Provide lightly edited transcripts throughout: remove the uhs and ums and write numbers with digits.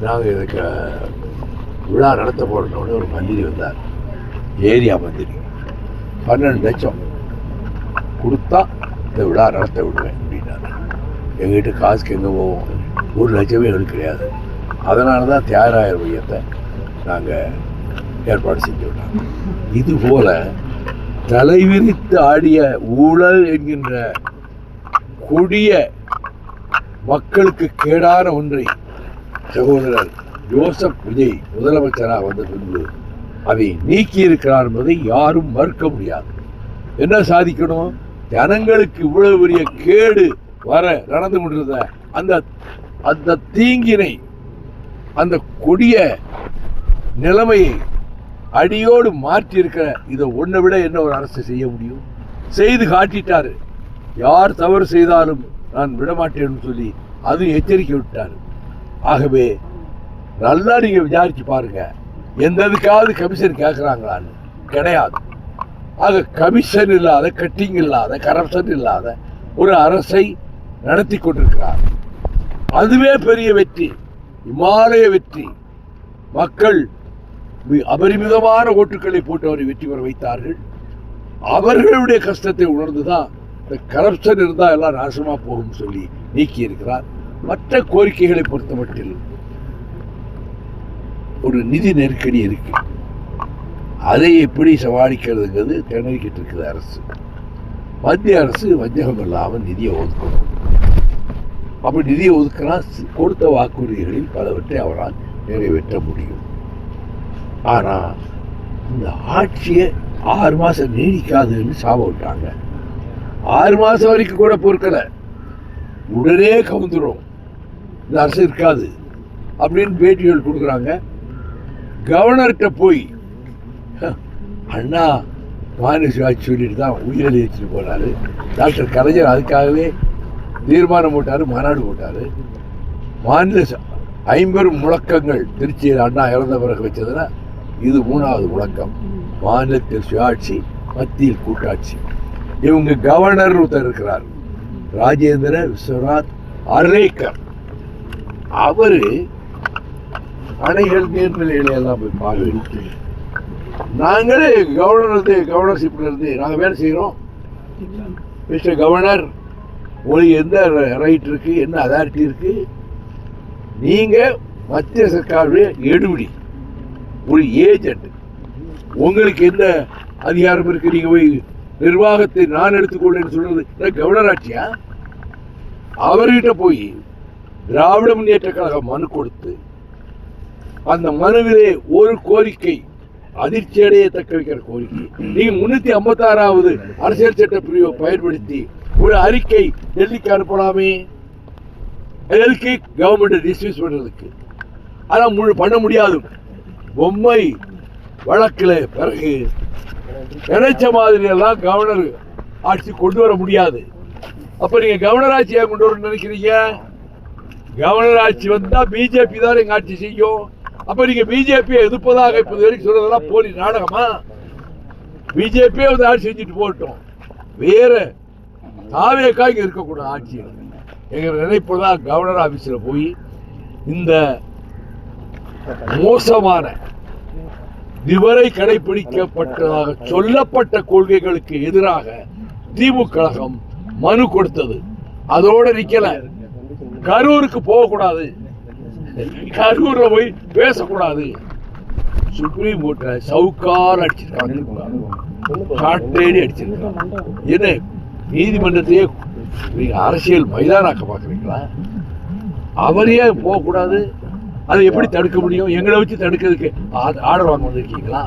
நாங்கள் இதுக்கு விழா நடத்த போகிறோன்னு ஒரு மந்திரி வந்தார், ஏரியா மந்திரி. 12 லட்சம் கொடுத்தா இந்த விழா நடத்த விடுவேன் அப்படின்னாரு. எங்ககிட்ட காசுக்கு எங்கே போவோம்? 1 லட்சமே எங்களுக்கு கிடையாது. அதனால தான் தியாகராயர் மையத்தை நாங்கள் ஏற்பாடு செஞ்சு விட்டாங்க. இதுபோல தலைவிரித்து ஆடிய ஊழல் என்கின்ற கொடிய மக்களுக்கு கேடான ஒன்றை சகோதரர் ஜோசப் விஜய் முதலமைச்சராக வந்த பின்பு அதை நீக்கி இருக்கிறார் என்பதை யாரும் மறுக்க முடியாது. என்ன சாதிக்கணும்? ஜனங்களுக்கு இவ்வளவு பெரிய கேடு வர நடந்து கொண்டிருந்த அந்த அந்த தீங்கினை, அந்த கொடிய நிலைமையை அடியோடு மாற்றி இருக்கிற இதை ஒன்றை விட என்ன ஒரு அரசு செய்ய முடியும்? செய்து காட்டிட்டாரு. யார் தவறு செய்தாலும் நான் விடமாட்டேன்னு சொல்லி அதுவும் எச்சரிக்கை விட்டார். ஆகவே நல்லா நீங்க விசாரிச்சு பாருங்க, எந்த இதுக்காவது கமிஷன் கேட்குறாங்களான்னு. கிடையாது. ஆக கமிஷன் இல்லாத, கட்டிங் இல்லாத, கரப்ஷன் இல்லாத ஒரு அரசை நடத்தி கொண்டிருக்கிறார். அதுவே பெரிய வெற்றி, இமாலய வெற்றி. மக்கள் அபரிமிதமான ஓட்டுக்களை போட்டு அவரை வெற்றி பெற வைத்தார்கள். அவர்களுடைய கஷ்டத்தை உணர்ந்துதான் இந்த கரப்ஷன் இருந்தால் எல்லாம் நாசமா போகும் சொல்லி நீக்கி இருக்கிறார். மற்ற கோரிக்கைகளை பொறுத்தமட்டில் ஒரு நிதி நெருக்கடி இருக்கு. அதை எப்படி சமாளிக்கிறதுங்கிறது திணறிக்கிட்டு இருக்குது அரசு. மத்திய அரசு வஞ்சகம் இல்லாமல் நிதியை ஒதுக்கணும். அப்படி நிதியை ஒதுக்கினா கொடுத்த வாக்குறுதிகளில் பலவற்றை அவரால் நிறைவேற்ற முடியும். ஆனால் இந்த ஆட்சியை 6 மாதம் நீடிக்காதுன்னு சாப விட்டாங்க. 6 மாதம் வரைக்கும் கூட பொறுக்கலை, உடனே கவுந்துரும், இந்த அரசு இருக்காது அப்படின்னு பேட்டிகள் கொடுக்குறாங்க. கவர்னர்கிட்ட போய் அண்ணா மாநில ஆட்சி சொல்லிட்டு தான் உயிரை வச்சுட்டு போனார். டாக்டர் கலைஞர் அதுக்காகவே தீர்மானம் போட்டார், மாநாடு போட்டார். மாநில 50 முழக்கங்கள் திருச்சியில் அண்ணா இறந்த பிறகு வச்சதுன்னா இது 3வது முழக்கம். மாநிலத்தில் சுயாட்சி, மத்தியில் கூட்டாட்சி. இவங்க கவர்னர் ஒருத்தர் இருக்கிறார், ராஜேந்திர விஸ்வநாத் அர்லேக்கர். அவரு அணைகள் நீர்நிலைகளை எல்லாம் போய் பார்வையிட்டு, நாங்களே கவர்னர்ஷிப்ல இருந்து நாங்கள் வேலை செய்கிறோம். மிஸ்டர் கவர்னர், உங்களுக்கு எந்த ரைட் இருக்கு, என்ன அதாரிட்டி இருக்கு? நீங்க மத்திய சர்க்காருடைய எடுபடி, ஒரு ஏஜென்ட். உங்களுக்கு என்ன அதிகாரம் இருக்கு? நீங்க போய் நிர்வாகத்தை நான் எடுத்துக்கொள்ளேன்னு சொல்றது கவர்னர் ஆட்சியா? அவர்கிட்ட போய் திராவிட முன்னேற்ற கழகம் மனு கொடுத்து, அந்த மனுவிலே ஒரு கோரிக்கை, அதிர்ச்சி அடையத்தக்க வைக்கிற கோரிக்கை, நீங்க 356வது அரசியல் சட்ட பிரிவை பயன்படுத்தி ஒரு அறிக்கை டெல்லிக்கு அனுப்பலாமே. எதற்கு? கவர்மெண்ட் டிஸ்மிஸ் பண்றதுக்கு. ஆனா பண்ண முடியாது. பொம்மை வழக்கில் பிறகு நினைச்ச மாதிரி எல்லாம் கவர்னர் ஆட்சி கொண்டு வர முடியாது. அப்ப நீங்க கவர்னர் ஆட்சியா கொண்டு வர நினைக்கிறீங்க? கவர்னர் ஆட்சி வந்தா பிஜேபி தான் எங்க ஆட்சி செய்யும். அப்ப நீங்க பிஜேபியை எதிர்ப்பதாக இப்ப வரைக்கும் சொல்றதெல்லாம் போலி நாடகமா? பிஜேபியே வந்து ஆட்சி செஞ்சுட்டு போட்டோம், வேற தாவேக்கா இங்க இருக்கக்கூடாது ஆட்சி. எங்க நினைப்பதான் கவர்னர் ஆபீஸ்ல போய் இந்த மோசமான இதுவரை கடைபிடிக்கப்பட்டதாக சொல்லப்பட்ட கொள்கைகளுக்கு எதிராக திமுக கழகம் மனு கொடுத்தது. அதோட நிக்கல, கரூருக்கு போகக்கூடாது, கரூர்ல போய் பேசக்கூடாது. சுப்ரீம் கோர்ட்ல சவுக்கால் அடிச்சிருக்காங்க, காட்டேடி அடிச்சிருக்காங்க. என்ன நீதிமன்றத்தையே நீங்க அரசியல் மைதானாக்க பாக்குறீங்களா? அவரையே போகக்கூடாது, அதை எப்படி தடுக்க முடியும்? எங்களை வச்சு தடுக்கிறதுக்கு ஆர்டர் வாங்க வந்திருக்கீங்களா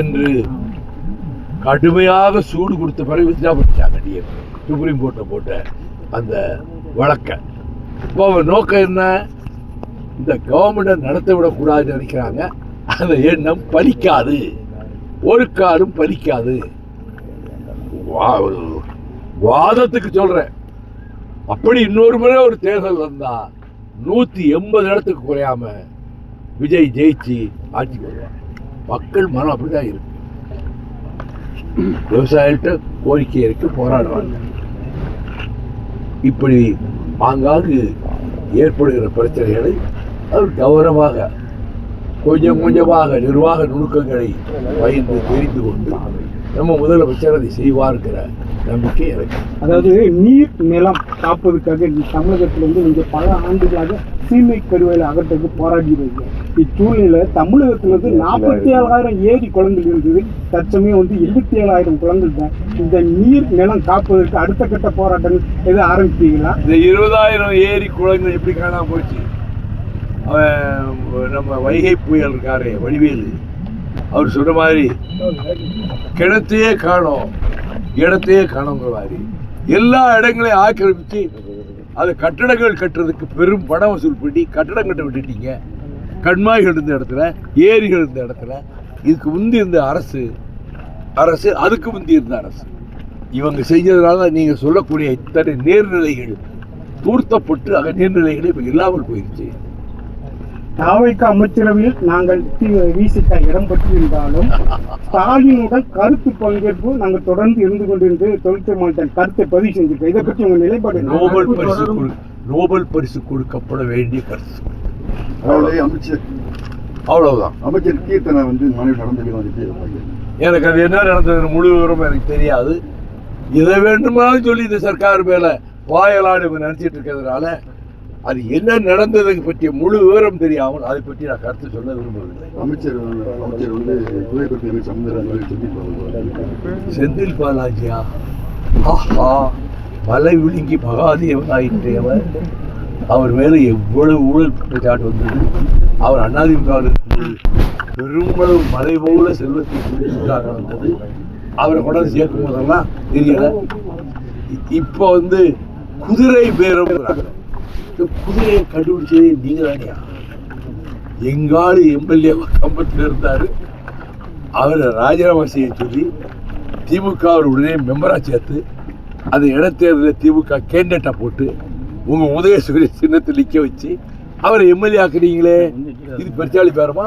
என்று கடுமையாக சூடு கொடுத்த பிறகு விசாரிச்சாங்க சுப்ரீம் கோர்ட்டை போட்ட அந்த வழக்க. இப்போ நோக்கம் என்ன? இந்த கவர்மெண்ட் நடத்த விடக்கூடாதுன்னு நினைக்கிறாங்க. அந்த எண்ணம் பலிக்காது, ஒரு காலம் பலிக்காது. வாதத்துக்கு சொல்றேன். அப்படி இன்னொரு முறை ஒரு தேர்தல் வந்தா 180 இடத்துக்கு குறையாம விஜய் ஜெயிச்சு ஆட்சிக்கு வருவார். மக்கள் மனம் அப்படிதான் இருக்கு. விவசாயிகிட்ட கோரிக்கை இருக்கு, போராடுவாங்க. இப்படி ஆங்காங்கு ஏற்படுகிற பிரச்சனைகளை அவர் கௌரவமாக கொஞ்சம் கொஞ்சமாக நிர்வாக நுணுக்கங்களை பயின்று தெரிந்து கொண்டு நம்ம முதலமைச்சர் அதை செய்வார்கிற நம்பிக்கை எனக்கு. அதாவது நீர் நிலம் காப்பதற்காக தமிழகத்தில் வந்து நீங்க பல ஆண்டுகளாக சீமை கருவேலை அகற்றுக்கு போராடி வருங்க. இச்சூழ்நிலை தமிழகத்துல வந்து 47,000 ஏரி குளங்கள் இருந்தது, தற்சமயம் வந்து 77,000 குளங்கள் தான். இந்த நீர் நிலம் காப்பதற்கு அடுத்த கட்ட போராட்டங்கள் எதுவும் ஆரம்பிப்பீங்களா? இந்த 20,000 ஏரி குளங்கள் எப்படி காணாம போச்சு? நம்ம வைகை புயல் இருக்காரு வடிவேலு, அவர் சொன்ன மாதிரி கிணத்தையே காணோம் இடத்தையே காணுங்கிற மாதிரி எல்லா இடங்களையும் ஆக்கிரமிச்சு அது கட்டடங்கள் கட்டுறதுக்கு பெரும் பண வசூல் பண்ணி கட்டடம் கட்ட விட்டுட்டீங்க. கண்மாய்கள் இருந்த இடத்துல, ஏரிகள் இருந்த இடத்துல. இதுக்கு முந்தி இருந்த அரசு அதுக்கு முந்தி இருந்த அரசு இவங்க செஞ்சதுனால நீங்கள் சொல்லக்கூடிய இத்தனை நீர்நிலைகள் தூர்த்தப்பட்டு அக நீர்நிலைகளே இப்போ இல்லாமல் போயிடுச்சு. தாவைக்கு அமைச்சரவையில் நாங்கள் விசிக இடம் பெற்றிருந்தாலும் ஸ்டாலினுடன் கருத்து பங்கேற்பு நாங்கள் தொடர்ந்து இருந்து கொண்டிருந்து தொழிற்துறை மாநில கருத்தை பதிவு செஞ்சிருக்கோம். இதை பற்றி உங்க நிலைப்பாடு? நோபல் பரிசு கொடுக்கப்பட வேண்டிய கருத்து. அமைச்சர் அவ்வளவுதான். அமைச்சர் கீர்த்தனை வந்து நடந்தது. எனக்கு அது என்ன நடந்தது முழு விவரம் எனக்கு தெரியாது. இதை வேண்டுமானாலும் சொல்லி இந்த சர்க்கார் மேல வாயலாடு நினைச்சிட்டு இருக்கிறதுனால அது என்ன நடந்ததை பற்றிய முழு விவரம் தெரியாமல் அதை பற்றி நான் கருத்து சொல்ல விரும்பவில்லை. அமைச்சர் வந்து செந்தில் பாலாஜியா, ஆஹா மலை விழுங்கி மகாதேவனாயிற்றவர், அவர் மேல எவ்வளவு ஊழல் குற்றச்சாட்டு வந்தது. அவர் அதிமுகவில் இருக்கும்போது பெருமளவு மலை போல செல்வத்தை குடிக்காக வந்தது. அவரை கொண்டாந்து சேர்க்கும் போதெல்லாம் தெரியல. இப்போ வந்து குதிரை பேரம், குதிரையை கண்டுபிடிச்சதே நீங்க தானியா. எங்காலு எம்எல்ஏ கம்பத்தில் இருந்தாரு, அவரை ராஜினாமா செய்ய சொல்லி திமுக அவர் உடனே மெம்பரா சேர்த்து அந்த இடைத்தேர்தலில் திமுக கேண்டேட்டா போட்டு உங்க உதயசூரிய சின்னத்தை நிற்க வச்சு அவரை எம்எல்ஏ ஆக்குறீங்களே, இது பெருச்சாளி பேரமா?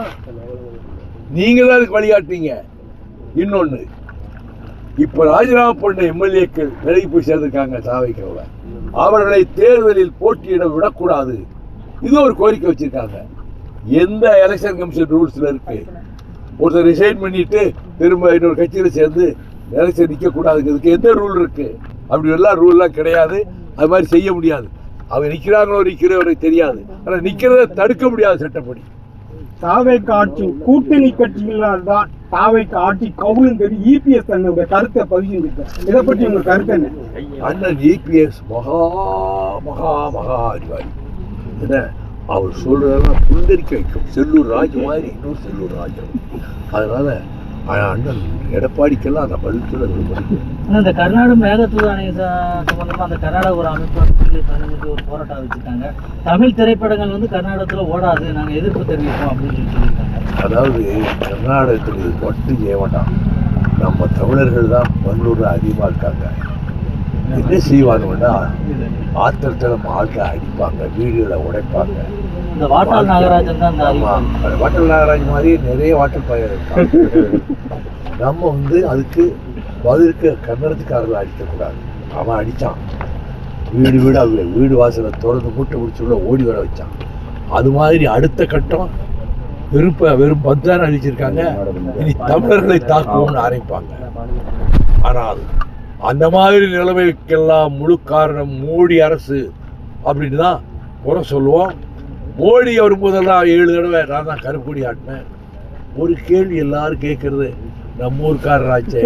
நீங்க தான் அதுக்கு வழிகாட்டுறீங்க. இன்னொன்னு, இப்ப ராஜினாமா பண்ண எம்எல்ஏக்கள் விலகி போய் சேர்ந்திருக்காங்க தாவைக்கவுல, அவர்களை தேர்தலில் போட்டியிட விடக்கூடாது. இது ஒரு கோரிக்கை வச்சிருக்காங்க. எந்த எலெக்ஷன் கமிஷன் ரூல்ஸ்ல இருக்கு? ஒருத்தர் ரிசைன் பண்ணிட்டு திரும்ப இன்னொரு கட்சியில சேர்ந்து எலெக்ஷன் நிக்க கூடாதுங்கிறதுக்கு எந்த ரூல் இருக்கு? அப்படி எல்லாம் ரூல்லாம் கிடையாது. அது மாதிரி செய்ய முடியாது. அவங்க நிக்கிறாங்களோ நிக்கிறவரை தெரியாது, ஆனா நிக்கிறத தடுக்க முடியாது சட்டப்படி. தாவைக்கு ஆட்சி கூட்டணி கட்சிகளால் தான் தாவைக்கு ஆட்சி கவுளுங்கிறது இபிஎஸ் தன்னுடைய கருத்தை பதிவு செஞ்சிருக்காரு. இதை பற்றி உங்க கருத்து என்ன? அண்ணன் இபிஎஸ் மகா மகா மகா அறிவாளி. என்ன அவர் சொல்றதெல்லாம் புல்லரிக்க வைக்கும். செல்லூர் ராஜு மாதிரி இன்னொரு செல்லூர் ராஜு. அதனால அண்ணன் எடப்பாடிக்கெல்லாம் அந்த பதில் சொல்ல விரும்புகிறேன். இந்த கர்நாடக மேகத்தூர் அணை சம்பந்தமா அந்த கர்நாடக ஒரு அமைப்பு ஒரு போராட்டம் வச்சுருக்காங்க. தமிழ் திரைப்படங்கள் வந்து கர்நாடகத்தில் ஓடாது, நாங்கள் எதிர்ப்பு தெரிவிப்போம் அப்படின்னு சொல்லியிருக்காங்க. அதாவது கர்நாடகத்தில் இது மட்டும் செய்ய மாட்டான். நம்ம தமிழர்கள் தான் பல்லூரில் அதிகமாக இருக்காங்க. என்ன செய்வாங்கன்னா ஆத்திரத்தில் நம்ம ஆட்களை அடிப்பாங்க, வீடுகளை உடைப்பாங்க. இந்த வாட்டாள் நாகராஜன் தான் வாட்டல் நாகராஜ் மாதிரி நிறைய வாட்டல் பயிர் இருக்காங்க. நம்ம வந்து அதுக்கு பதிலுக்கு கன்னடத்துக்காரர்கள் அடிக்கக்கூடாது. அவன் அடித்தான், வீடு வீடு வாசலை திறந்து மூட்டை முடிச்சுள்ள ஓடி வர வச்சான். அது மாதிரி அடுத்த கட்டம் வெறும் 10 அடிச்சிருக்காங்க. இனி தமிழர்களை தாக்குவோம்னு ஆரம்பிப்பாங்க. ஆனால் அந்த மாதிரி நிலைமைக்கெல்லாம் முழு காரணம் மோடி அரசு அப்படின்னு தான் குறை சொல்லுவோம். மோடி வரும்போதெல்லாம் 7 தடவை நான் தான் கருப்பொடி ஆட்டினேன். ஒரு கேள்வி எல்லாரும் கேட்கறது, நம்ம ஊருக்காரராச்சே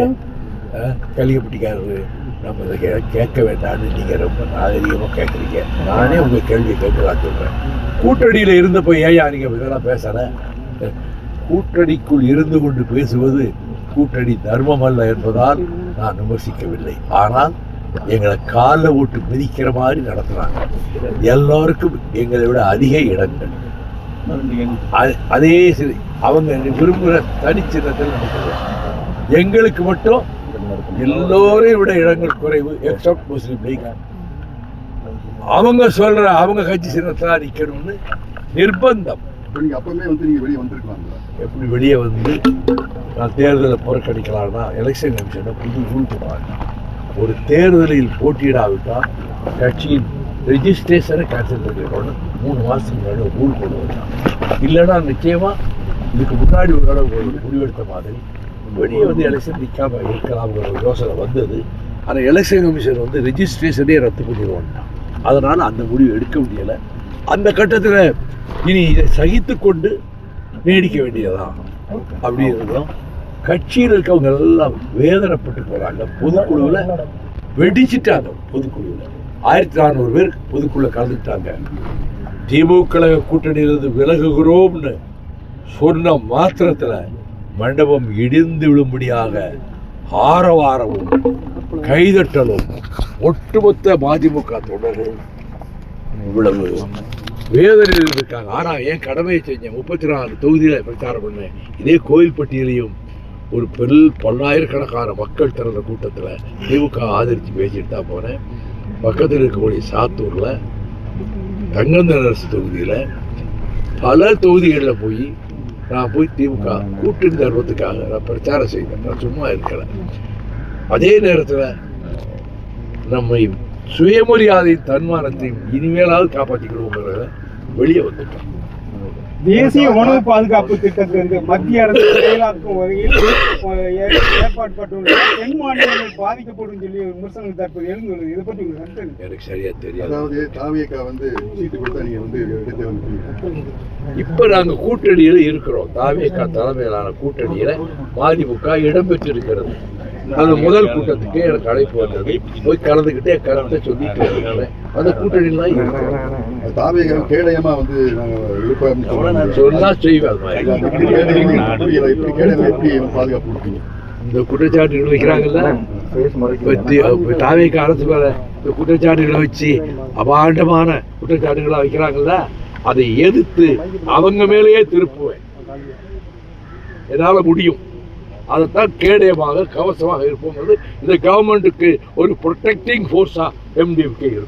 கலிகப்பட்டிக்காரரு, நம்ம இதை கேட்க வேண்டாம்னு நீங்கள் ரொம்ப நாகரிகமாக கேட்குறீங்க. நானே உங்கள் கேள்வியை கேட்கலாம் சொல்கிறேன். கூட்டணியில் இருந்தப்போ ஏயா நீங்கள் இதெல்லாம் பேசலை? கூட்டணிக்குள் இருந்து கொண்டு பேசுவது கூட்டணி தர்மம் அல்ல என்பதால் நான் விமர்சிக்கவில்லை. ஆனால் எங்களை காலில் ஓட்டு மிதிக்கிற மாதிரி நடத்துகிறாங்க. எல்லோருக்கும் எங்களை விட அதிக இடங்கள். அதே சரி, அவங்க விரும்புகிற தனிச்சின்னத்தில் நடத்துகிறாங்க. எங்களுக்கு மட்டும் எல்லோரையும் விட இடங்கள் குறைவு, எக்ஸப்ட் முஸ்லீம் லீக். அவங்க சொல்ற அவங்க கட்சி சின்னத்தில் நிற்கணும்னு நிர்பந்தம். எப்படி வெளியே வந்து நான் தேர்தலை புறக்கணிக்கலாம்னா எலெக்ஷன் கமிஷனை புது ரூல் போடுறாங்க. ஒரு தேர்தலில் போட்டியிடாவிட்டால் கட்சியின் ரெஜிஸ்ட்ரேஷனை கேன்சல் பண்ணிடணும்னு 3 மாதத்துக்கு முன்னாடி ஒரு ரூல் கொண்டு வந்தாங்க. இல்லைன்னா நிச்சயமாக இதுக்கு முன்னாடி ஒரு தடவை ஒரு முடிவெடுத்த மாதிரி வெளியே வந்து எலெக்ஷன் நிற்காம இருக்கலாம்ங்கிற ஒரு யோசனை வந்தது. ஆனால் எலெக்ஷன் கமிஷன் வந்து ரெஜிஸ்ட்ரேஷனே ரத்து பண்ணிடுவோம்னா அதனால் அந்த முடிவு எடுக்க முடியலை. அந்த கட்டத்தில் இனி இதை சகித்து கொண்டு நீடிக்க வேண்டியதான் அப்படிங்கிறதும் கட்சியில் இருக்கவங்க எல்லாம் வேதனைப்பட்டு போகிறாங்க. பொதுக்குழுவில் வெடிச்சிட்டாங்க. பொதுக்குழுவில் 1400 பேர் பொதுக்குழுவில் கலந்துட்டாங்க. திமுக கூட்டணியிலிருந்து விலகுகிறோம்னு சொன்ன மாத்திரத்தில் மண்டபம் இடிந்து விழும்படியாக ஆரவாரமும் கைதட்டலும் ஒட்டுமொத்த மதிமுக தொண்டர்களும் இவ்வளவு வேதனையில் இருக்காங்க. ஆனால் என் கடமையை செஞ்சேன். 34 தொகுதியில் பிரச்சாரம் பண்ணேன். இதே கோயில்பட்டியிலையும் ஒரு பல்லாயிரக்கணக்கான மக்கள் திறந்த கூட்டத்தில் திமுக ஆதரித்து பேசிட்டு தான் போனேன். பக்கத்தில் இருக்கக்கூடிய சாத்தூரில் தங்கந்தரசு தொகுதியில் பல தொகுதிகளில் போய் நான் போய் திமுக கூட்டணி தர்மத்துக்காக நான் பிரச்சாரம் செய்தேன். நான் சும்மா இருக்கலை. அதே நேரத்தில் நம்மை சுயமரியாதையும் தன்மானத்தையும் இனிமேலாவது காப்பாற்றிக்கிடுவோங்கிறத வெளியே வந்துட்டோம். தேசிய உணவு பாதுகாப்பு திட்டத்திலிருந்து மத்திய அரசு செயலாக்கும் வகையில் ஏற்பாடுபட்டுள்ள தென் மாநிலங்கள் பாதிக்கப்படும் சொல்லி விமர்சனம் தற்போது எழுந்துள்ளது. இதை பற்றி எனக்கு சரியா தெரியாது. அதாவது தாவேகா வந்து சீட்டு கொடுத்தா நீங்க வந்து எடுத்து வந்து இப்ப நாங்க கூட்டணியில இருக்கிறோம். தாவேகா தலைமையிலான கூட்டணியில மதிமுக இடம்பெற்றிருக்கிறது. அந்த முதல் கூட்டத்துக்கு எனக்கு அழைப்பு வந்தது. போய் கலந்துக்கிட்டே கருத்தை சொல்லிட்டு இருக்கிறேன். அந்த கூட்டணிலாம் இருக்கிறோம். தாவேகா கேடயமா வந்து நாங்க விழுப்புரம் சொன்னா செய்வேன். பாதுகாப்பு கொடுப்பீங்க. இந்த குற்றச்சாட்டுகள் வைக்கிறாங்கல்ல, தாவேகா அரசு மேல இந்த குற்றச்சாட்டுகளை வச்சு அபாண்டமான குற்றச்சாட்டுகளை வைக்கிறாங்கல்ல, அதை எதிர்த்து அவங்க மேலேயே திருப்புவேன். என்னால முடியும். அதைத்தான் கேடயமாக கவசமாக இருப்போம். இந்த கவர்மெண்ட்டுக்கு ஒரு ப்ரொடெக்டிங் ஃபோர்ஸா MDMK இருக்கும்.